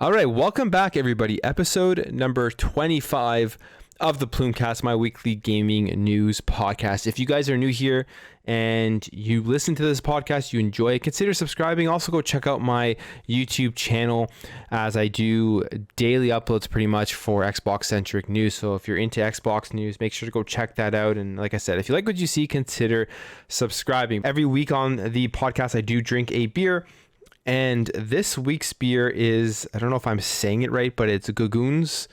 All right, welcome back, everybody. Episode number 25 of the Plumecast, my weekly gaming news podcast. If you guys are new here and you listen to this podcast, you enjoy it, consider subscribing. Also, go check out my YouTube channel as I do daily uploads pretty much for Xbox-centric news. So if you're into Xbox news, make sure to go check that out. And like I said, if you like what you see, consider subscribing. Every week on the podcast, I do drink a beer. And this week's beer is, I don't know if I'm saying it right, but it's Gogoons,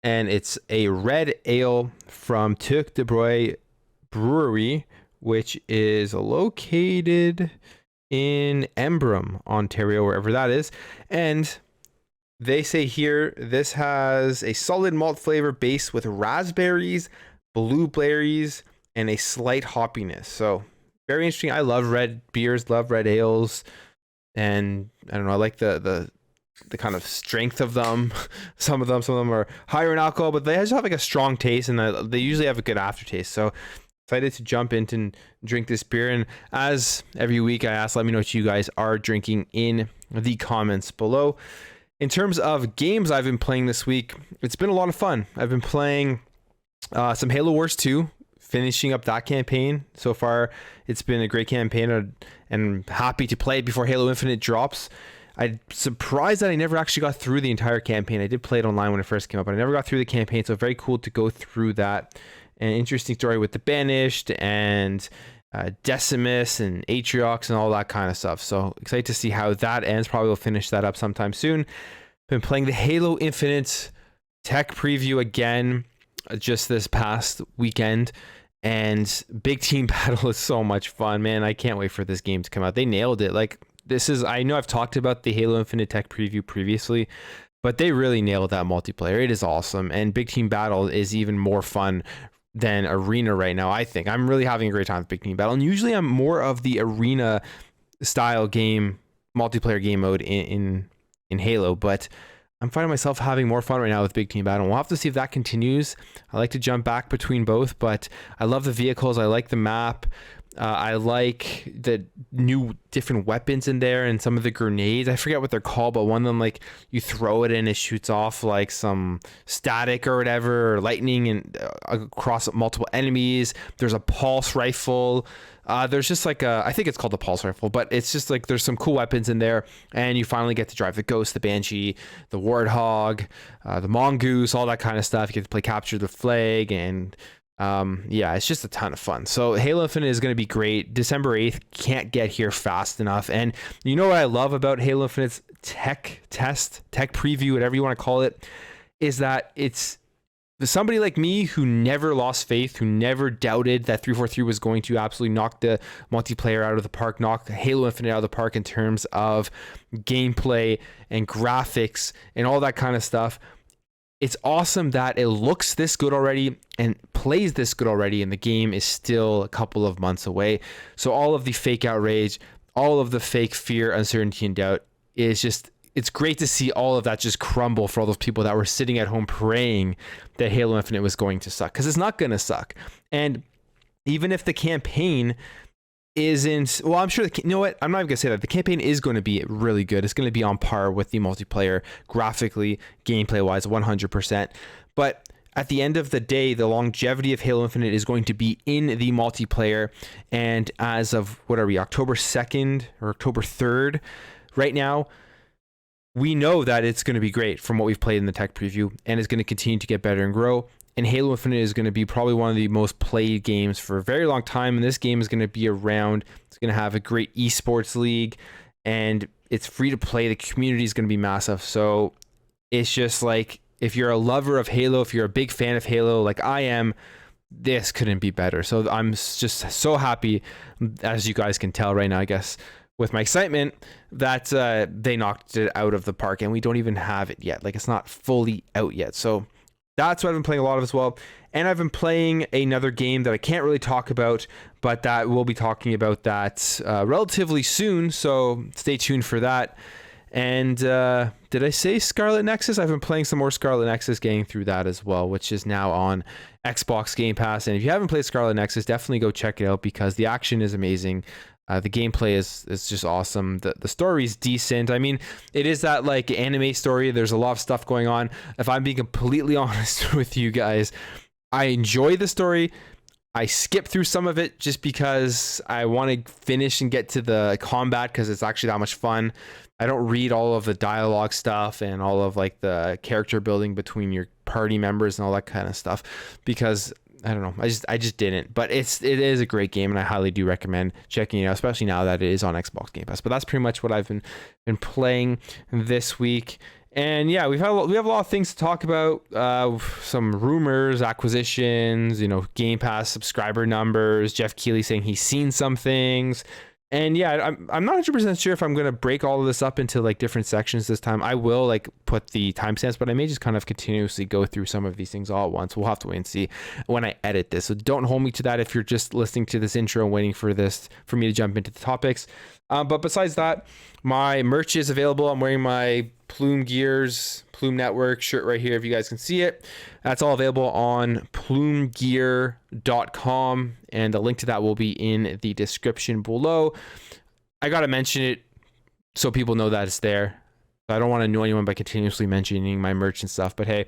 and it's a red ale from Tuc de Broye Brewery, which is located in Embrun, Ontario, wherever that is. And they say here, this has a solid malt flavor base with raspberries, blueberries, and a slight hoppiness. So very interesting. I love red beers, love red ales. And I don't know, I like the kind of strength of them. Some of them are higher in alcohol, but they just have like a strong taste, and they usually have a good aftertaste. So excited to jump into and drink this beer. And as every week I ask, let me know what you guys are drinking in the comments below. In terms of games I've been playing this week, it's been a lot of fun. I've been playing some Halo Wars 2, finishing up that campaign. So far, it's been a great campaign, and I'm happy to play it before Halo Infinite drops. I'm surprised that I never actually got through the entire campaign. I did play it online when it first came up, but I never got through the campaign, so very cool to go through that. An interesting story with the Banished and Decimus and Atriox and all that kind of stuff. So excited to see how that ends. Probably will finish that up sometime soon. Been playing the Halo Infinite tech preview again just this past weekend. And big team battle is so much fun, man. I can't wait for this game to come out. They nailed it. Like, I know I've talked about the Halo Infinite tech preview previously, but they really nailed that multiplayer. It is awesome. And big team battle is even more fun than arena right now, I think. I'm really having a great time with big team battle. And usually I'm more of the arena style game, multiplayer game mode in Halo, but I'm finding myself having more fun right now with big team battle. We'll have to see if that continues. I like to jump back between both, but I love the vehicles. I like the map. I like the new different weapons in there and some of the grenades. I forget what they're called, but one of them, like, you throw it and it shoots off like some static or whatever, or lightning and across multiple enemies. There's a pulse rifle. There's just like I think it's called the pulse rifle, but it's just like there's some cool weapons in there, and you finally get to drive the Ghost, the Banshee, the Warthog, the Mongoose, all that kind of stuff. You get to play Capture the Flag, and yeah, it's just a ton of fun. So Halo Infinite is going to be great. December 8th can't get here fast enough. And you know what I love about Halo Infinite's tech preview, whatever you want to call it, is that it's somebody like me who never lost faith, who never doubted that 343 was going to absolutely knock the multiplayer out of the park, knock Halo Infinite out of the park in terms of gameplay and graphics and all that kind of stuff. It's awesome that it looks this good already and plays this good already, and the game is still a couple of months away. So all of the fake outrage, all of the fake fear, uncertainty, and doubt is just, it's great to see all of that just crumble for all those people that were sitting at home praying that Halo Infinite was going to suck, because it's not going to suck. And even if the campaign isn't, well, I'm sure, you know what, I'm not even gonna say that. The campaign is going to be really good. It's going to be on par with the multiplayer, graphically, gameplay wise, 100%. But at the end of the day, the longevity of Halo Infinite is going to be in the multiplayer. And as of, what are we, October 2nd or October 3rd right now, we know that it's going to be great from what we've played in the tech preview, and it's going to continue to get better and grow. And Halo Infinite is going to be probably one of the most played games for a very long time. And this game is going to be around. It's going to have a great esports league, and it's free to play. The community is going to be massive. So it's just like, if you're a lover of Halo, if you're a big fan of Halo, like I am, this couldn't be better. So I'm just so happy, as you guys can tell right now, I guess, with my excitement, that they knocked it out of the park, and we don't even have it yet. Like, it's not fully out yet. So that's what I've been playing a lot of as well. And I've been playing another game that I can't really talk about, but that we'll be talking about that relatively soon. So stay tuned for that. And did I say Scarlet Nexus? I've been playing some more Scarlet Nexus, getting through that as well, which is now on Xbox Game Pass. And if you haven't played Scarlet Nexus, definitely go check it out, because the action is amazing. The gameplay is just awesome. The story is decent. I mean, it is that like anime story. There's a lot of stuff going on. If I'm being completely honest with you guys, I enjoy the story. I skip through some of it just because I want to finish and get to the combat because it's actually that much fun. I don't read all of the dialogue stuff and all of like the character building between your party members and all that kind of stuff because I don't know. I just didn't. But it is a great game and I highly do recommend checking it out, especially now that it is on Xbox Game Pass. But that's pretty much what I've been playing this week. And yeah, we have a lot of things to talk about. Some rumors, acquisitions, Game Pass subscriber numbers. Jeff Keighley saying he's seen some things. And yeah, I'm not 100% sure if I'm going to break all of this up into like different sections this time. I will like put the timestamps, but I may just kind of continuously go through some of these things all at once. We'll have to wait and see when I edit this. So don't hold me to that if you're just listening to this intro and waiting for me to jump into the topics. But besides that, my merch is available. I'm wearing my Plume Network shirt right here if you guys can see it. That's all available on plumegear.com, and the link to that will be in the description below. I gotta mention it so people know that it's there. I don't want to annoy anyone by continuously mentioning my merch and stuff, but hey,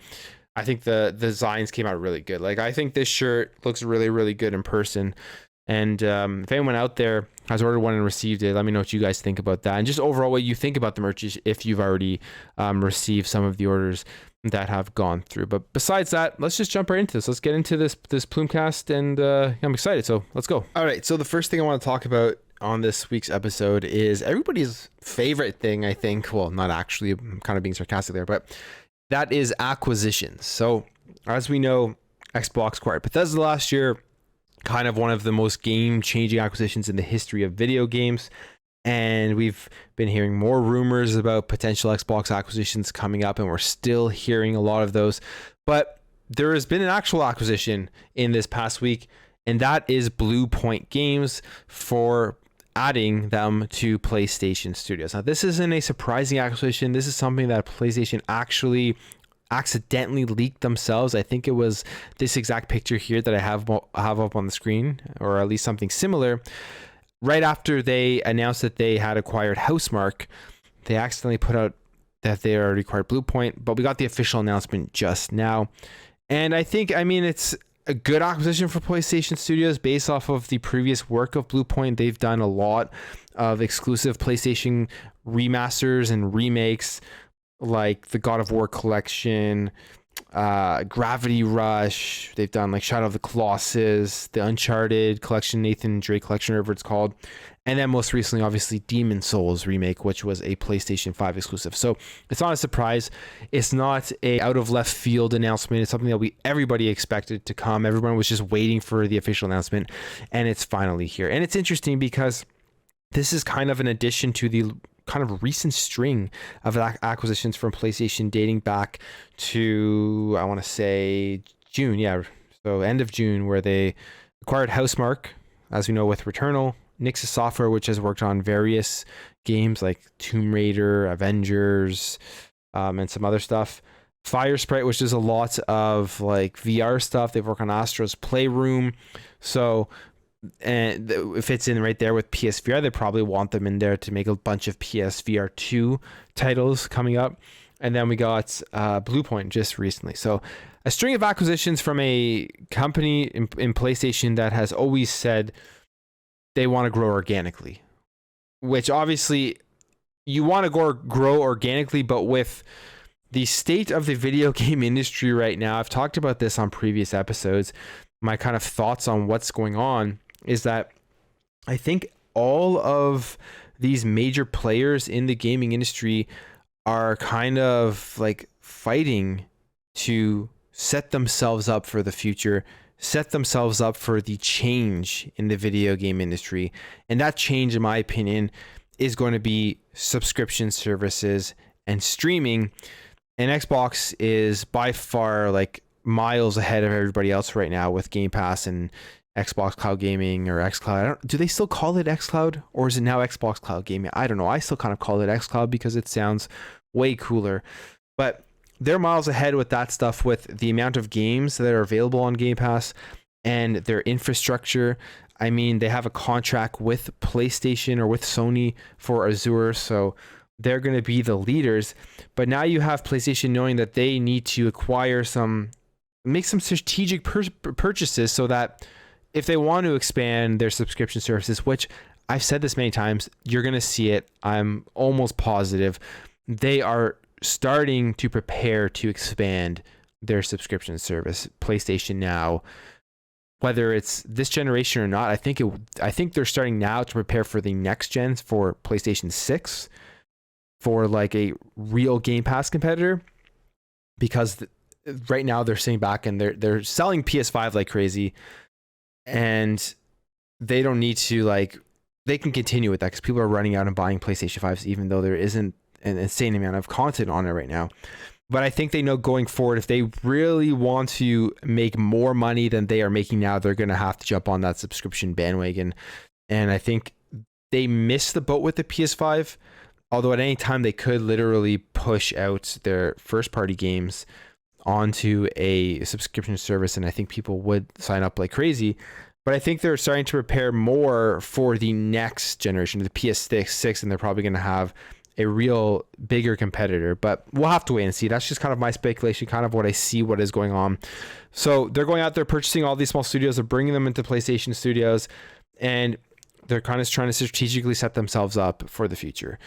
I think the designs came out really good. Like, I think this shirt looks really, really good in person. And if anyone out there has ordered one and received it, let me know what you guys think about that. And just overall what you think about the merch if you've already received some of the orders that have gone through. But besides that, let's just jump right into this. Let's get into this Plumecast, and I'm excited. So let's go. All right. So the first thing I want to talk about on this week's episode is everybody's favorite thing, I think. Well, not actually. I'm kind of being sarcastic there, but that is acquisitions. So as we know, Xbox acquired Bethesda last year. Kind of one of the most game-changing acquisitions in the history of video games. And we've been hearing more rumors about potential Xbox acquisitions coming up, and we're still hearing a lot of those. But there has been an actual acquisition in this past week, and that is Blue Point Games for adding them to PlayStation Studios. Now, this isn't a surprising acquisition. This is something that PlayStation actually accidentally leaked themselves. I think it was this exact picture here that I have up on the screen, or at least something similar. Right after they announced that they had acquired Housemarque, they accidentally put out that they already acquired Blue Point, but we got the official announcement just now. And I mean, it's a good acquisition for PlayStation Studios based off of the previous work of Blue Point. They've done a lot of exclusive PlayStation remasters and remakes, like the God of War collection, Gravity Rush. They've done like Shadow of the Colossus, the Uncharted collection, Nathan Drake collection, whatever it's called. And then most recently, obviously, Demon Souls remake, which was a PlayStation 5 exclusive. So it's not a surprise. It's not a out of left field announcement. It's something that everybody expected to come. Everyone was just waiting for the official announcement, and it's finally here. And it's interesting because this is kind of an addition to the kind of recent string of acquisitions from PlayStation dating back to, I want to say, June. Yeah, so end of June, where they acquired Housemarque, as we know, with Returnal, Nixxes Software, which has worked on various games like Tomb Raider, Avengers, and some other stuff. Firesprite, which is a lot of like VR stuff. They've worked on Astro's Playroom. So, and it fits in right there with PSVR. They probably want them in there to make a bunch of PSVR 2 titles coming up. And then we got Blue Point just recently. So a string of acquisitions from a company in PlayStation that has always said they want to grow organically, which obviously you want to grow organically, but with the state of the video game industry right now, I've talked about this on previous episodes, my kind of thoughts on what's going on is that I think all of these major players in the gaming industry are kind of like fighting to set themselves up for the future, set themselves up for the change in the video game industry. And that change, in my opinion, is going to be subscription services and streaming. And Xbox is by far like miles ahead of everybody else right now with Game Pass and Xbox Cloud Gaming or xCloud. Do they still call it xCloud, or is it now Xbox Cloud Gaming? I don't know. I still kind of call it xCloud because it sounds way cooler. But they're miles ahead with that stuff, with the amount of games that are available on Game Pass and their infrastructure. I mean, they have a contract with PlayStation or with Sony for Azure, so they're going to be the leaders. But now you have PlayStation knowing that they need to make some strategic purchases so that if they want to expand their subscription services, which I've said this many times, you're going to see it. I'm almost positive they are starting to prepare to expand their subscription service, PlayStation Now. Whether it's this generation or not, I think they're starting now to prepare for the next gens, for PlayStation 6, for like a real Game Pass competitor, because right now they're sitting back and they're selling PS5 like crazy, and they don't need to, like, they can continue with that because people are running out and buying PlayStation 5s, even though there isn't an insane amount of content on it right now. But I think they know going forward, if they really want to make more money than they are making now, they're going to have to jump on that subscription bandwagon. And I think they missed the boat with the PS5, although at any time they could literally push out their first party games onto a subscription service, and I think people would sign up like crazy. But I think they're starting to prepare more for the next generation, the PS6, and they're probably going to have a real bigger competitor, but we'll have to wait and see. That's just kind of my speculation, kind of what I see, what is going on. So they're going out there purchasing all these small studios, they're bringing them into PlayStation Studios, and they're kind of trying to strategically set themselves up for the future.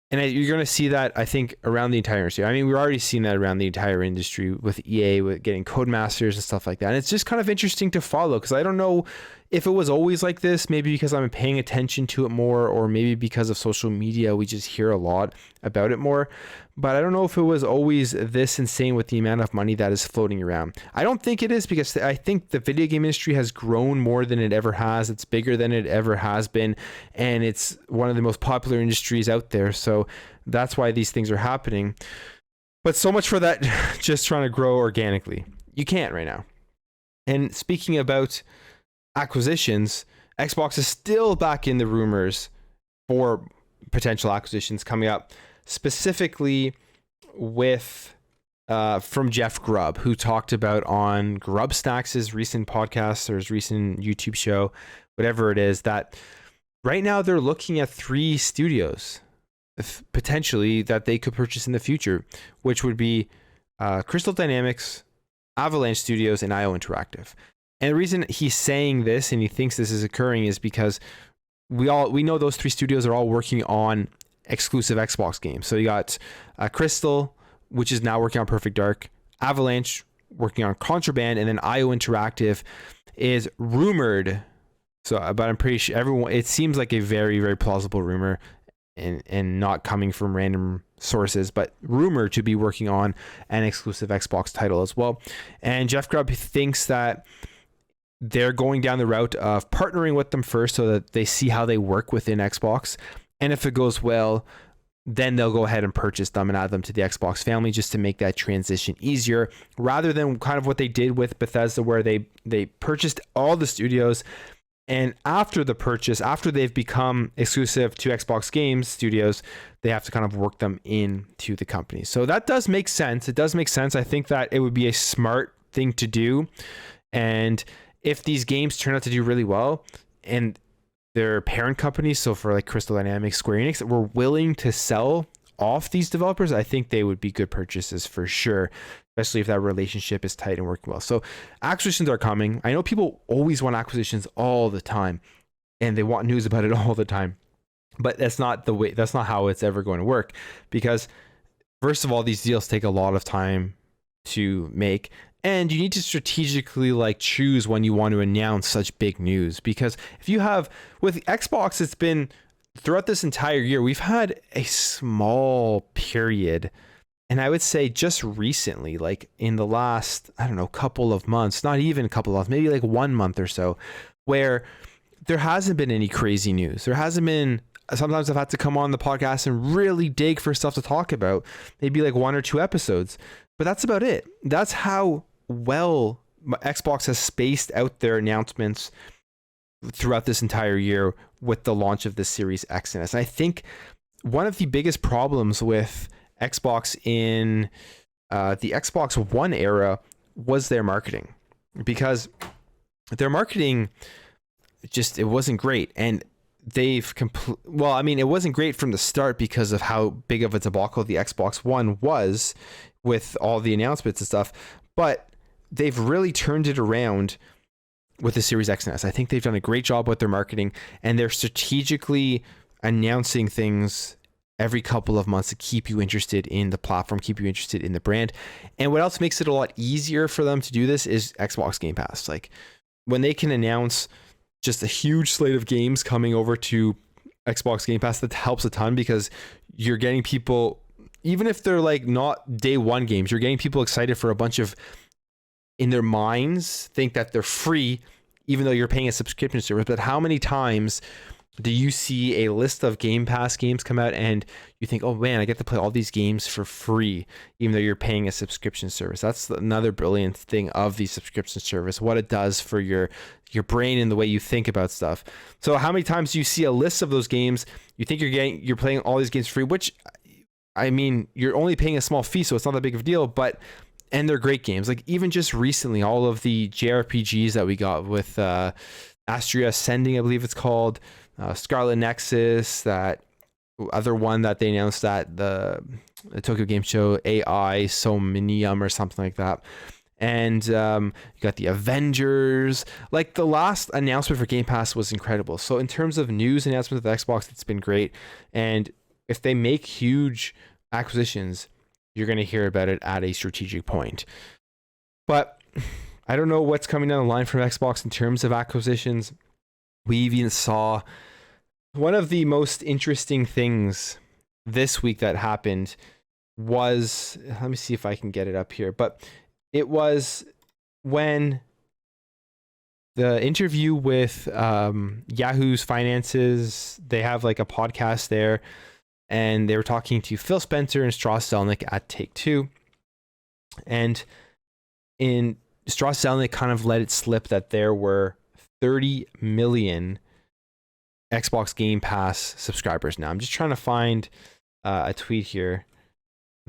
And you're going to see that, I think, around the entire industry. I mean, we're already seeing that around the entire industry with EA, with getting Codemasters and stuff like that. And it's just kind of interesting to follow, because I don't know if it was always like this, maybe because I'm paying attention to it more, or maybe because of social media, we just hear a lot about it more. But I don't know if it was always this insane with the amount of money that is floating around. I don't think it is, because I think the video game industry has grown more than it ever has. It's bigger than it ever has been, and it's one of the most popular industries out there. So that's why these things are happening. But so much for that, just trying to grow organically. You can't right now. And speaking about acquisitions, Xbox is still back in the rumors for potential acquisitions coming up, specifically with from Jeff Grubb, who talked about on Grubstack's recent podcast or his recent YouTube show, whatever it is, that right now they're looking at 3 studios potentially that they could purchase in the future, which would be Crystal Dynamics, Avalanche Studios, and IO Interactive. And the reason he's saying this and he thinks this is occurring is because we know those 3 studios are all working on exclusive Xbox games. So you got Crystal, which is now working on Perfect Dark, Avalanche working on Contraband, and then IO Interactive is rumored. So, but I'm pretty sure it seems like a very, very plausible rumor, and not coming from random sources, but rumored to be working on an exclusive Xbox title as well. And Jeff Grubb thinks that they're going down the route of partnering with them first so that they see how they work within Xbox. And if it goes well, then they'll go ahead and purchase them and add them to the Xbox family, just to make that transition easier, rather than kind of what they did with Bethesda, where they purchased all the studios, and after the purchase, after they've become exclusive to Xbox Games Studios, they have to kind of work them into the company. So that does make sense. It does make sense. I think that it would be a smart thing to do. And if these games turn out to do really well, and their parent companies, so for like Crystal Dynamics, Square Enix, were willing to sell off these developers, I think they would be good purchases for sure, especially if that relationship is tight and working well. So acquisitions are coming. I know people always want acquisitions all the time, and they want news about it all the time, but that's not the way. That's not how it's ever going to work, because first of all, these deals take a lot of time to make, and you need to strategically like choose when you want to announce such big news. Because if you have, with Xbox, it's been throughout this entire year, we've had a small period, and I would say just recently, like in the last, I don't know, couple of months, not even a couple of months, maybe like 1 month or so, where there hasn't been any crazy news. There hasn't been, sometimes I've had to come on the podcast and really dig for stuff to talk about, maybe like 1 or 2 episodes, but that's about it. That's how well Xbox has spaced out their announcements throughout this entire year with the launch of the Series X and S. And I think one of the biggest problems with Xbox in the Xbox One era was their marketing, because their marketing it wasn't great. And well, I mean, it wasn't great from the start because of how big of a debacle the Xbox One was with all the announcements and stuff. But they've really turned it around with the Series X and S. I think they've done a great job with their marketing, and they're strategically announcing things every couple of months to keep you interested in the platform, keep you interested in the brand. And what else makes it a lot easier for them to do this is Xbox Game Pass. Like when they can announce just a huge slate of games coming over to Xbox Game Pass, that helps a ton because you're getting people, even if they're like not day one games, you're getting people excited for a bunch of, in their minds, think that they're free, even though you're paying a subscription service. But how many times do you see a list of Game Pass games come out and you think, oh man, I get to play all these games for free, even though you're paying a subscription service? That's another brilliant thing of the subscription service, what it does for your brain and the way you think about stuff. So how many times do you see a list of those games, you think you're playing all these games free, which, I mean, you're only paying a small fee, so it's not that big of a deal, and they're great games. Like even just recently, all of the JRPGs that we got with Astria Ascending, I believe it's called, Scarlet Nexus, that other one that they announced at the Tokyo Game Show, AI Somnium or something like that. And you got the Avengers. Like the last announcement for Game Pass was incredible. So in terms of news announcements with Xbox, it's been great. And if they make huge acquisitions, you're going to hear about it at a strategic point. But I don't know what's coming down the line from Xbox in terms of acquisitions. We even saw one of the most interesting things this week that happened was, let me see if I can get it up here, but it was when the interview with Yahoo's finances, they have like a podcast there, and they were talking to Phil Spencer and Strauss Zelnick at Take-Two. And Strauss Zelnick kind of let it slip that there were 30 million Xbox Game Pass subscribers now. I'm just trying to find a tweet here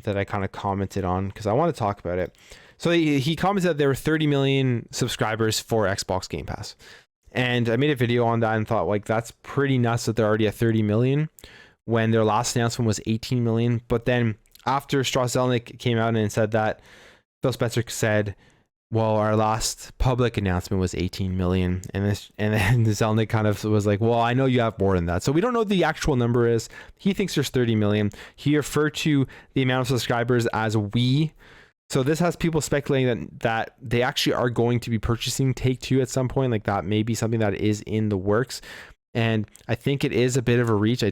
that I kind of commented on because I want to talk about it. So he commented that there were 30 million subscribers for Xbox Game Pass. And I made a video on that and thought, like, that's pretty nuts that they're already at 30 million when their last announcement was 18 million. But then after Strauss Zelnick came out and said that, Phil Spencer said, well, our last public announcement was 18 million. And then Zelnick kind of was like, well, I know you have more than that. So we don't know what the actual number is. He thinks there's 30 million. He referred to the amount of subscribers as we. So this has people speculating that they actually are going to be purchasing Take-Two at some point. Like that may be something that is in the works. And I think it is a bit of a reach.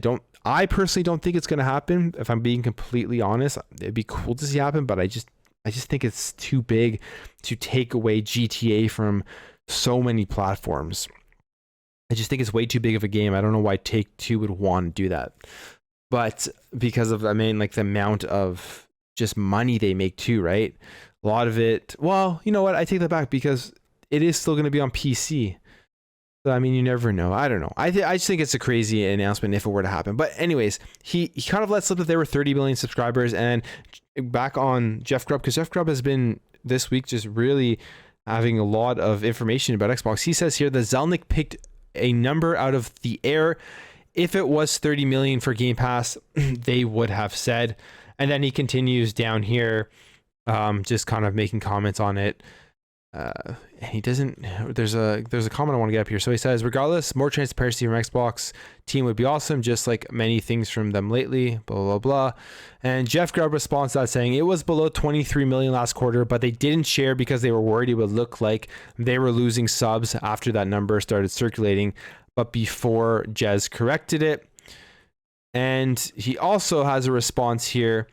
I personally don't think it's going to happen. If I'm being completely honest, it'd be cool to see happen, but I just think it's too big to take away GTA from so many platforms. I just think it's way too big of a game. I don't know why Take-Two would want to do that. But because of, I mean, like the amount of just money they make too, right? A lot of it, well, you know what? I take that back because it is still going to be on PC. So, I mean, you never know. I don't know. I just think it's a crazy announcement if it were to happen. But anyways, he kind of let slip that there were 30 million subscribers. And back on Jeff Grubb, because Jeff Grubb has been this week just really having a lot of information about Xbox. He says here that Zelnick picked a number out of the air. If it was 30 million for Game Pass, they would have said. And then he continues down here, just kind of making comments on it. He doesn't, there's a comment I want to get up here. So he says, regardless, more transparency from Xbox team would be awesome, just like many things from them lately, blah, blah, blah. And Jeff Grubb responds to that saying, it was below 23 million last quarter, but they didn't share because they were worried it would look like they were losing subs after that number started circulating, but before Jez corrected it. And he also has a response here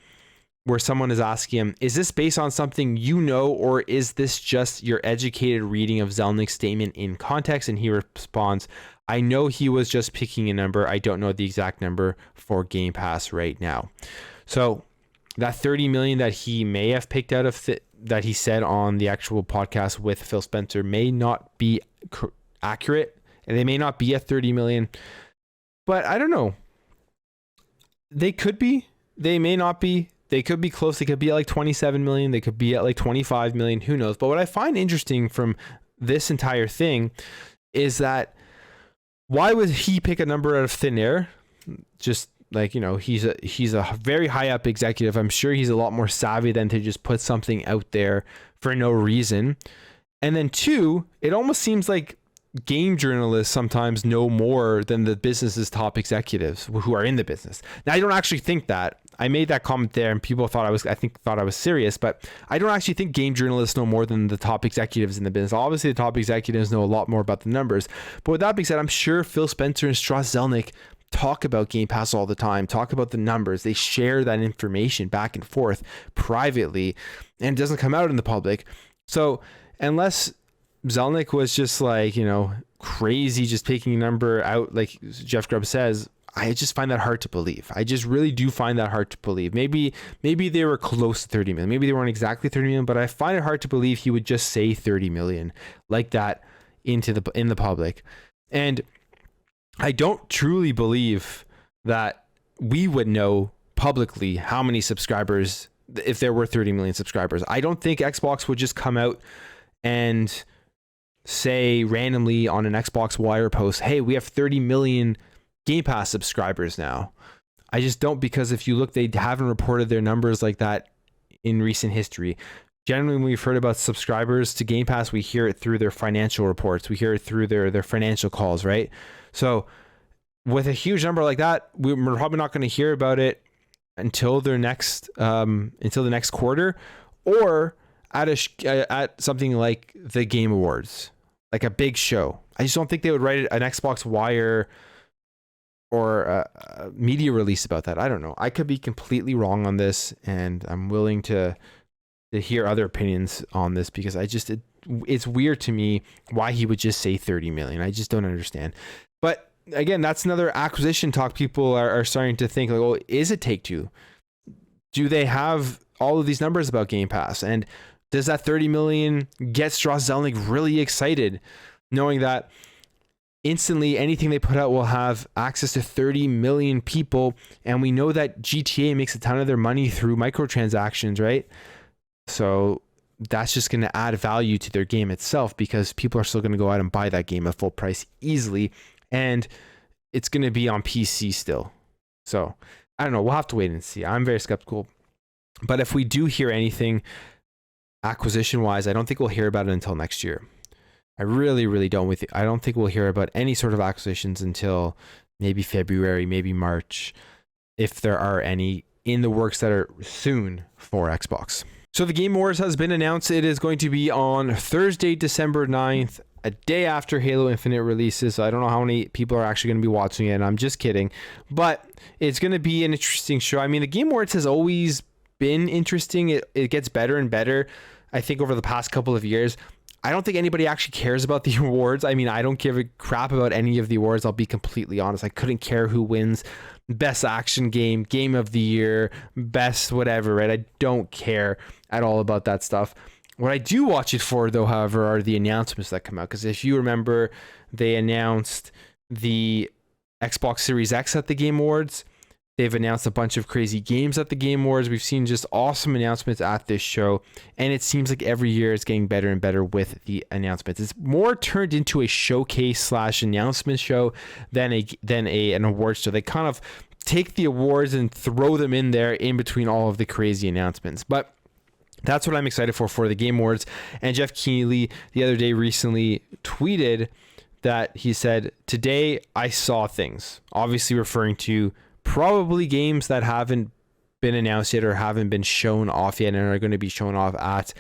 where someone is asking him, is this based on something you know, or is this just your educated reading of Zelnick's statement in context? And he responds, I know he was just picking a number. I don't know the exact number for Game Pass right now. So that 30 million that he may have picked out of that he said on the actual podcast with Phil Spencer may not be accurate, and they may not be at 30 million, but I don't know. They could be, they may not be. They could be close. They could be at like 27 million. They could be at like 25 million. Who knows? But what I find interesting from this entire thing is that why would he pick a number out of thin air? Just like, he's a very high up executive. I'm sure he's a lot more savvy than to just put something out there for no reason. And then two, it almost seems like game journalists sometimes know more than the business's top executives who are in the business. Now, I don't actually think that. I made that comment there and people thought I was serious, but I don't actually think game journalists know more than the top executives in the business. Obviously, the top executives know a lot more about the numbers. But with that being said, I'm sure Phil Spencer and Strauss Zelnick talk about Game Pass all the time, talk about the numbers. They share that information back and forth privately, and it doesn't come out in the public. So unless Zelnick was just like, crazy, just taking a number out, like Jeff Grubb says, I just find that hard to believe. I just really do find that hard to believe. Maybe they were close to 30 million. Maybe they weren't exactly 30 million, but I find it hard to believe he would just say 30 million like that in the public. And I don't truly believe that we would know publicly how many subscribers, if there were 30 million subscribers. I don't think Xbox would just come out and say randomly on an Xbox Wire post, hey, we have 30 million Game Pass subscribers now. I just don't, because if you look, they haven't reported their numbers like that in recent history. Generally, when we've heard about subscribers to Game Pass, we hear it through their financial reports. We hear it through their financial calls, right? So with a huge number like that, we're probably not going to hear about it until the next quarter, or at something like the Game Awards, like a big show. I just don't think they would write an Xbox Wire or a media release about that. I don't know. I could be completely wrong on this, and I'm willing to hear other opinions on this, because it's weird to me why he would just say 30 million. I just don't understand. But again, that's another acquisition talk. People are starting to think like, oh, is it Take-Two? Do they have all of these numbers about Game Pass? And does that 30 million get Strauss Zelnick really excited, knowing that instantly anything they put out will have access to 30 million people? And we know that GTA makes a ton of their money through microtransactions, right? So that's just going to add value to their game itself, because people are still going to go out and buy that game at full price easily. And it's going to be on PC still. So I don't know. We'll have to wait and see. I'm very skeptical. But if we do hear anything acquisition wise, I don't think we'll hear about it until next year. I really, really don't. I don't think we'll hear about any sort of acquisitions until maybe February, maybe March, if there are any in the works that are soon for Xbox. So the Game Awards has been announced. It is going to be on Thursday, December 9th, a day after Halo Infinite releases. So I don't know how many people are actually going to be watching it, and I'm just kidding. But it's going to be an interesting show. I mean, the Game Awards has always been interesting. It gets better and better, I think, over the past couple of years. I don't think anybody actually cares about the awards. I mean, I don't give a crap about any of the awards. I'll be completely honest. I couldn't care who wins best action game, game of the year, best whatever, right? I don't care at all about that stuff. What I do watch it for, though, however, are the announcements that come out. Because if you remember, they announced the Xbox Series X at the Game Awards. They've announced a bunch of crazy games at the Game Awards. We've seen just awesome announcements at this show, and it seems like every year it's getting better and better with the announcements. It's more turned into a showcase / announcement show than an award show. They kind of take the awards and throw them in there in between all of the crazy announcements. But that's what I'm excited for the Game Awards. And Jeff Keighley the other day recently tweeted that he said, "Today I saw things," obviously referring to probably games that haven't been announced yet or haven't been shown off yet and are going to be shown off at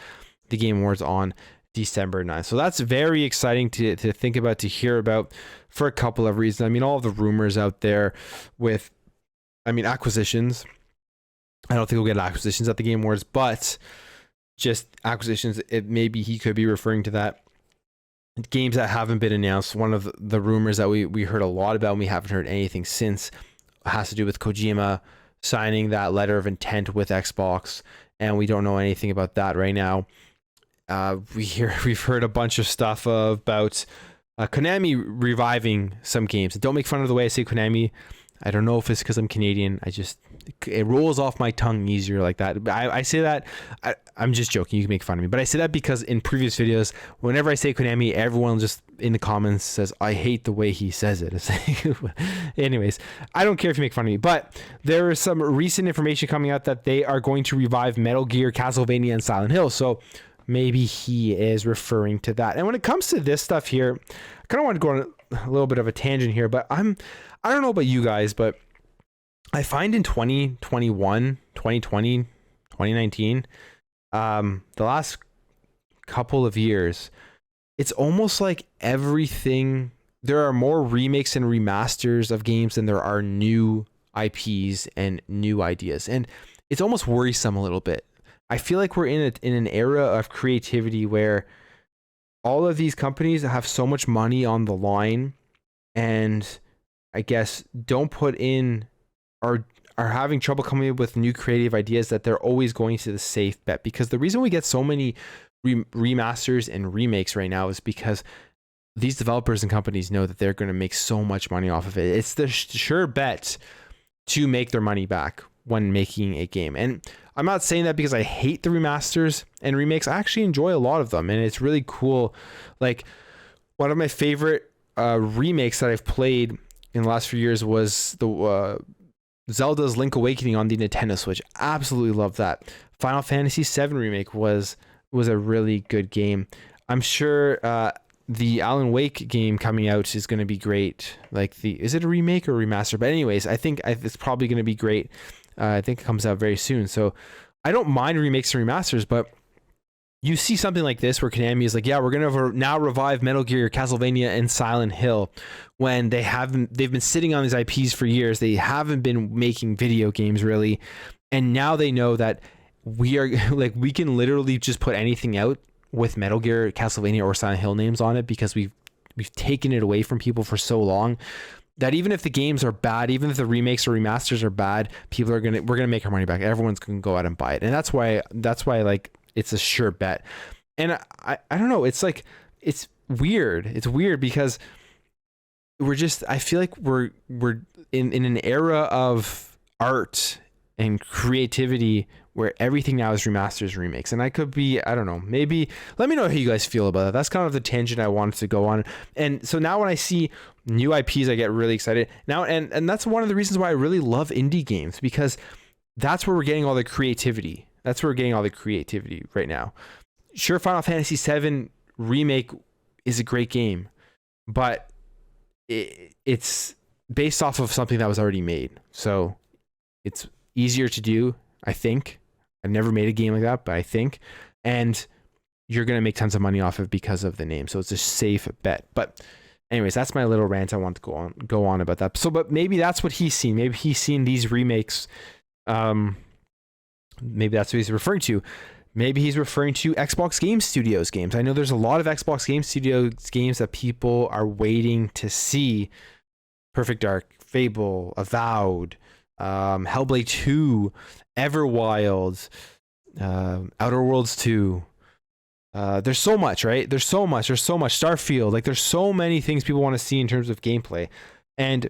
the Game Awards on December 9th. So that's very exciting to think about, to hear about, for a couple of reasons. I mean, all of the rumors out there with, acquisitions. I don't think we'll get acquisitions at the Game Awards, but just acquisitions, maybe he could be referring to that. Games that haven't been announced. One of the rumors that we heard a lot about and we haven't heard anything since has to do with Kojima signing that letter of intent with Xbox, and we don't know anything about that right now. We've heard a bunch of stuff about Konami reviving some games. Don't make fun of the way I say Konami. I don't know if it's because I'm Canadian. It rolls off my tongue easier like that. I say that, I'm just joking. You can make fun of me. But I say that because in previous videos, whenever I say Konami, everyone just in the comments says, I hate the way he says it. It's like, anyways, I don't care if you make fun of me. But there is some recent information coming out that they are going to revive Metal Gear, Castlevania, and Silent Hill. So maybe he is referring to that. And when it comes to this stuff here, I kind of want to go on a little bit of a tangent here, but I don't know about you guys, but I find in 2021, 2020, 2019, the last couple of years, it's almost like everything, there are more remakes and remasters of games than there are new IPs and new ideas. And it's almost worrisome a little bit. I feel like we're in an era of creativity where all of these companies have so much money on the line and I guess don't put in or are having trouble coming up with new creative ideas, that they're always going to the safe bet. Because the reason we get so many remasters and remakes right now is because these developers and companies know that they're going to make so much money off of it. It's the sure bet to make their money back when making a game. And I'm not saying that because I hate the remasters and remakes. I actually enjoy a lot of them, and it's really cool. Like, one of my favorite remakes that I've played in the last few years was the Zelda's Link Awakening on the Nintendo Switch. Absolutely love that. Final Fantasy VII remake was a really good game. I'm sure the Alan Wake game coming out is going to be great. Like, is it a remake or remaster? But anyways, I think it's probably going to be great. I think it comes out very soon. So I don't mind remakes and remasters, but you see something like this where Konami is like, yeah, we're going to now revive Metal Gear, Castlevania, and Silent Hill, when they've been sitting on these IPs for years. They haven't been making video games really. And now they know that we are like, we can literally just put anything out with Metal Gear, Castlevania, or Silent Hill names on it, because we've taken it away from people for so long that even if the games are bad, even if the remakes or remasters are bad, we're gonna make our money back. Everyone's gonna go out and buy it. And that's why like, it's a sure bet. And I don't know, it's like, it's weird. It's weird because I feel like we're in an era of art and creativity where everything now is remasters, remakes. And I don't know, maybe let me know how you guys feel about that. That's kind of the tangent I wanted to go on. And so now when I see new IPs, I get really excited now. And that's one of the reasons why I really love indie games, because that's where we're getting all the creativity. That's where we're getting all the creativity right now. Sure, Final Fantasy VII remake is a great game, but it's based off of something that was already made. So it's easier to do, I think. I've never made a game like that, but I think. And you're going to make tons of money off of it because of the name. So it's a safe bet. But anyways, that's my little rant. I want to go on about that. So, but maybe that's what he's seen. Maybe he's seen these remakes. Maybe that's what he's referring to. Maybe he's referring to Xbox Game Studios games. I know there's a lot of Xbox Game Studios games that people are waiting to see. Perfect Dark, Fable, Avowed, Hellblade 2, Everwild, Outer Worlds 2. There's so much, right? There's so much. Starfield. Like, there's so many things people want to see in terms of gameplay. And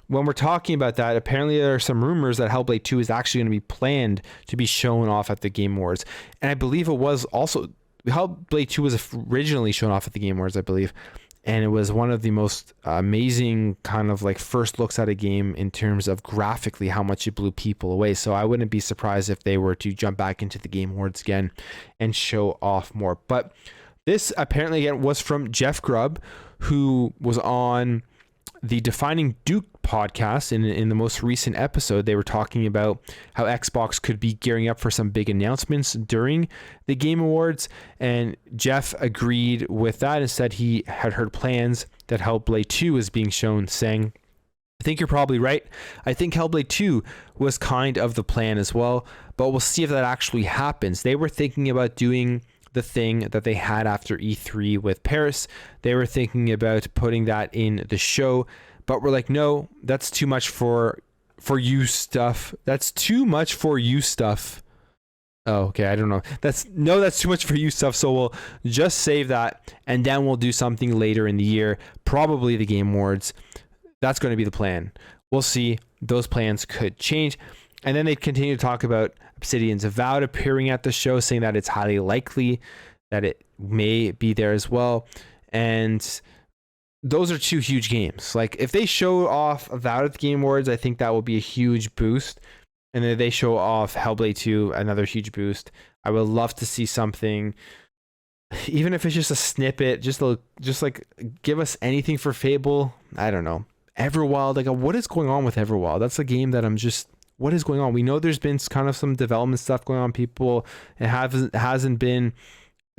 when we're talking about that, apparently there are some rumors that Hellblade 2 is actually going to be planned to be shown off at the Game Awards. And I believe it was also, Hellblade 2 was originally shown off at the Game Awards, I believe. And it was one of the most amazing kind of like first looks at a game in terms of graphically how much it blew people away. So I wouldn't be surprised if they were to jump back into the Game Awards again and show off more. But this apparently again was from Jeff Grubb, who was on the Defining Duke podcast. In the most recent episode, they were talking about how Xbox could be gearing up for some big announcements during the Game Awards, and Jeff agreed with that and said he had heard plans that Hellblade 2 is being shown, saying, I think you're probably right. I think Hellblade 2 was kind of the plan as well, but we'll see if that actually happens. They were thinking about doing the thing that they had after E3 with Paris. They were thinking about putting that in the show, but we're like, no, that's too much for you stuff. That's too much for you stuff. Oh, okay, I don't know. That's too much for you stuff. So we'll just save that, and then we'll do something later in the year, probably the Game Awards. That's going to be the plan. we'll see. Those plans could change. And then they continue to talk about Obsidian's Avowed appearing at the show, saying that it's highly likely that it may be there as well. And those are two huge games. Like, if they show off Avowed at the Game Awards, I think that will be a huge boost. And then they show off Hellblade 2, another huge boost. I would love to see something, even if it's just a snippet, just like give us anything for Fable. I don't know. Everwild, like, what is going on with Everwild? That's a game that what is going on? We know there's been kind of some development stuff going on.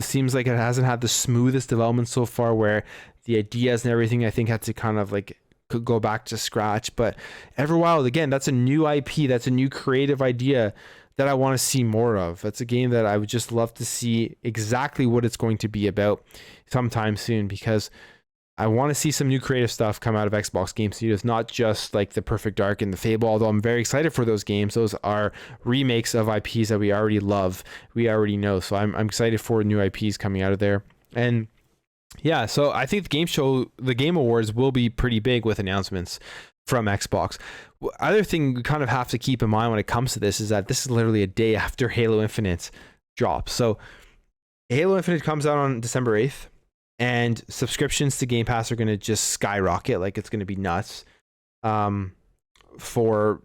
Seems like it hasn't had the smoothest development so far, where the ideas and everything, I think, had to kind of like could go back to scratch. But Everwild, again, that's a new IP, that's a new creative idea that I want to see more of. That's a game that I would just love to see exactly what it's going to be about sometime soon, because I want to see some new creative stuff come out of Xbox Game Studios, not just like the Perfect Dark and the Fable, although I'm very excited for those games. Those are remakes of IPs that we already love, we already know. So I'm excited for new IPs coming out of there. And yeah, so I think the Game Awards will be pretty big with announcements from Xbox. Other thing we kind of have to keep in mind when it comes to this is that this is literally a day after Halo Infinite drops. So Halo Infinite comes out on December 8th. And subscriptions to Game Pass are going to just skyrocket. Like, it's going to be nuts for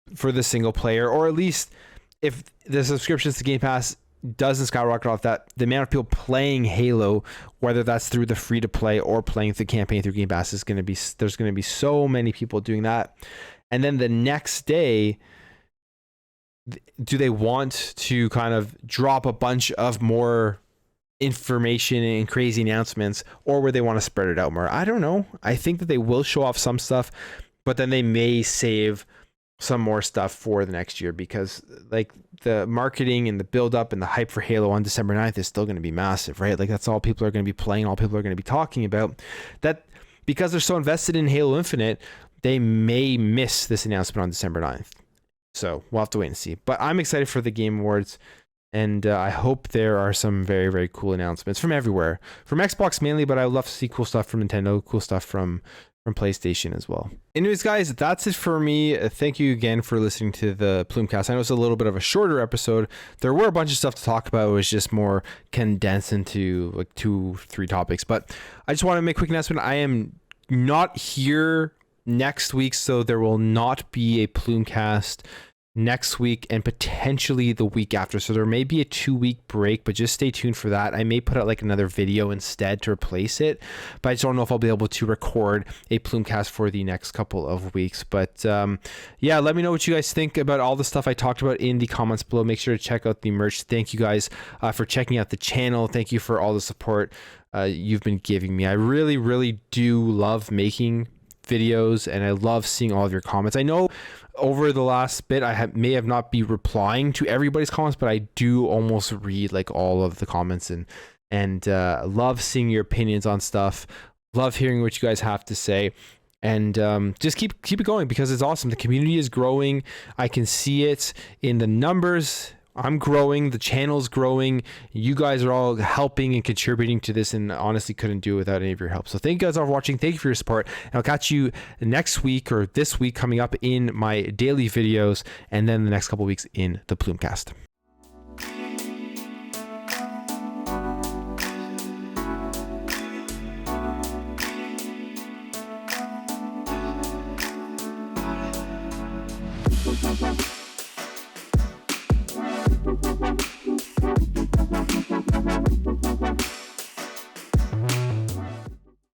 the single player, or at least if the subscriptions to Game Pass doesn't skyrocket off that, the amount of people playing Halo, whether that's through the free to play or playing the campaign through Game Pass, there's going to be so many people doing that. And then the next day, do they want to kind of drop a bunch of more information and crazy announcements, or would they want to spread it out more? I don't know. I think that they will show off some stuff, but then they may save some more stuff for the next year, because like the marketing and the build up and the hype for Halo on December 9th is still going to be massive, right? Like, that's all people are going to be playing, all people are going to be talking about. That, because they're so invested in Halo Infinite, they may miss this announcement on December 9th. So we'll have to wait and see. But I'm excited for the Game Awards. And I hope there are some very, very cool announcements from everywhere. From Xbox mainly, but I would love to see cool stuff from Nintendo, cool stuff from PlayStation as well. Anyways, guys, that's it for me. Thank you again for listening to the Plumecast. I know it's a little bit of a shorter episode. There were a bunch of stuff to talk about. It was just more condensed into like 2-3 topics. But I just want to make a quick announcement. I am not here next week, so there will not be a Plumecast next week and potentially the week after. So there may be a 2-week break, but just stay tuned for that. I may put out like another video instead to replace it, but I just don't know if I'll be able to record a Plumecast for the next couple of weeks. But yeah, let me know what you guys think about all the stuff I talked about in the comments below. Make sure to check out the merch. Thank you guys for checking out the channel. Thank you for all the support you've been giving me. I really, really do love making videos, and I love seeing all of your comments. I know over the last bit may have not be replying to everybody's comments, but I do almost read like all of the comments, and love seeing your opinions on stuff. Love hearing what you guys have to say, and just keep it going, because it's awesome. The community is growing. I can see it in the numbers. I'm growing, the channel's growing. You guys are all helping and contributing to this, and honestly couldn't do it without any of your help. So thank you guys all for watching. Thank you for your support. And I'll catch you next week, or this week coming up, in my daily videos, and then the next couple of weeks in the Plumecast.